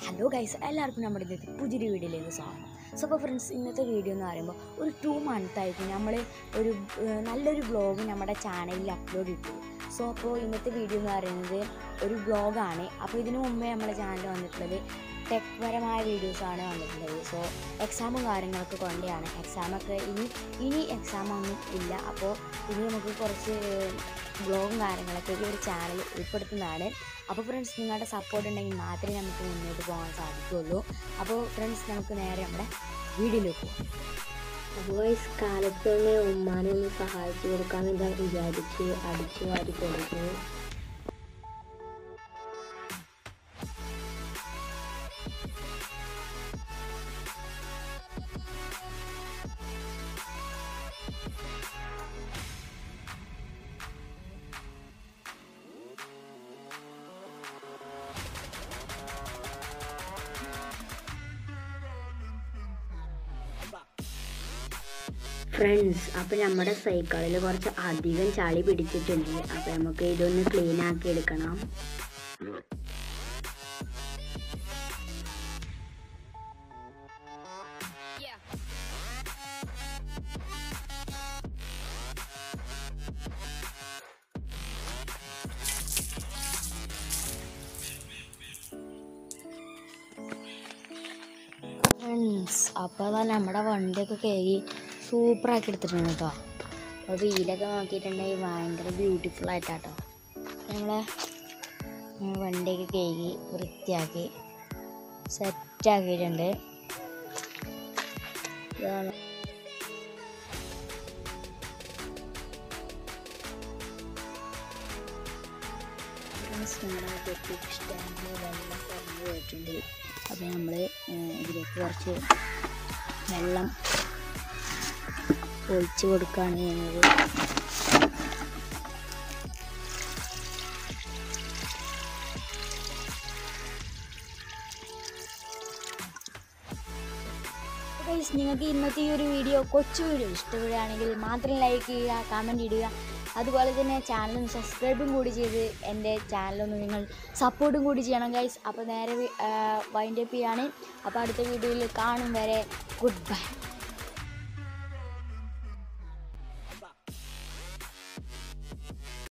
Hello guys, എല്ലാവർക്കും നമ്മുടെ ഇന്നത്തെ പുതിയൊരു വീഡിയോയിലേക്ക് സ്വാഗതം. സോ അപ്പോൾ ഫ്രണ്ട്സ്, ഇന്നത്തെ വീഡിയോ എന്ന് പറയുമ്പോൾ ഒരു 2 month ആയിട്ട് നമ്മൾ ഒരു നല്ലൊരു വ്ളോഗ് നമ്മുടെ ചാനലിൽ അപ്ലോഡ് ഇട്ടു. സോ അപ്പോൾ ഇന്നത്തെ വീഡിയോ എന്ന് പറയുന്നത് ഒരു വ്ളോഗാണ്. അപ്പോൾ ഇതിനു മുമ്പേ നമ്മുടെ ചാനൽ വന്നിട്ടുള്ളത് ടെക് പരമായ വീഡിയോസാണ് വന്നിട്ടുള്ളത്. സോ എക്സാമും കാര്യങ്ങളൊക്കെ കൊണ്ടാണ്. എക്സാമൊക്കെ ഇനി എക്സാമൊന്നും ഇല്ല. അപ്പോൾ ഇനി നമുക്ക് കുറച്ച് വ്ളോഗും കാര്യങ്ങളൊക്കെ ഈ ഒരു ചാനൽ ഉൾപ്പെടുത്തുന്നതാണ്. അപ്പോൾ ഫ്രണ്ട്സ്, നിങ്ങളുടെ സപ്പോർട്ട് ഉണ്ടെങ്കിൽ മാത്രമേ നമുക്ക് മുന്നോട്ട് പോകാൻ സാധിക്കുകയുള്ളൂ. അപ്പോൾ ഫ്രണ്ട്സ്, നമുക്ക് നേരെ നമ്മുടെ വീഡിയോയിലേക്ക് പോകാം. അപ്പോൾ കാലത്ത് തന്നെ ഉമ്മാനെ ഒന്ന് സഹായിച്ചു കൊടുക്കാമെന്ന് വിചാരിച്ച് അടിച്ചു വാരി കൊടുത്തു. ഫ്രണ്ട്സ്, അപ്പോൾ നമ്മുടെ സൈക്കിളിൽ കുറച്ച് അധികം ചളി പിടിച്ചിട്ടുണ്ട്. അപ്പോൾ നമുക്ക് ഇതൊന്ന് ക്ലീൻ ആക്കി എടുക്കണം. ഫ്രണ്ട്സ്, അപ്പോൾ നമ്മുടെ വണ്ടിയൊക്കെ കഴുകി സൂപ്പറാക്കി എടുത്തിട്ടുണ്ട് കേട്ടോ. അപ്പോൾ വീലൊക്കെ നോക്കിയിട്ടുണ്ടെങ്കിൽ ഭയങ്കര ബ്യൂട്ടിഫുൾ ആയിട്ടാട്ടോ. നമ്മളെ വണ്ടിയൊക്കെ കഴുകി വൃത്തിയാക്കി സെറ്റാക്കിയിട്ടുണ്ട്. ഇതാണ് നമ്മുടെ പെട്ടിക്ക് സ്റ്റാൻഡിൽ വെള്ളം കുറഞ്ഞു പോയിട്ടുണ്ട്. അപ്പോൾ നമ്മൾ ഇതിലേക്ക് കുറച്ച് വെള്ളം ഒഴിച്ച് കൊടുക്കുകയാണ് ചെയ്യുന്നത്. നിങ്ങൾക്ക് ഇന്നത്തെ ഈ ഒരു വീഡിയോ, കൊച്ചു വീഡിയോ ഇഷ്ടപ്പെടുകയാണെങ്കിൽ മാത്രം ലൈക്ക് ചെയ്യുക, കമൻറ്റ് ഇടുക. അതുപോലെ തന്നെ ചാനലൊന്ന് സബ്സ്ക്രൈബും കൂടി ചെയ്ത് എൻ്റെ ചാനലൊന്ന് നിങ്ങൾ സപ്പോർട്ടും കൂടി ചെയ്യണം ഗൈസ്. അപ്പോൾ നേരെ വൈൻഡപ്പ് ചെയ്യാണ്. അപ്പോൾ അടുത്ത വീഡിയോയിൽ കാണും വരെ ഗുഡ് ബൈ.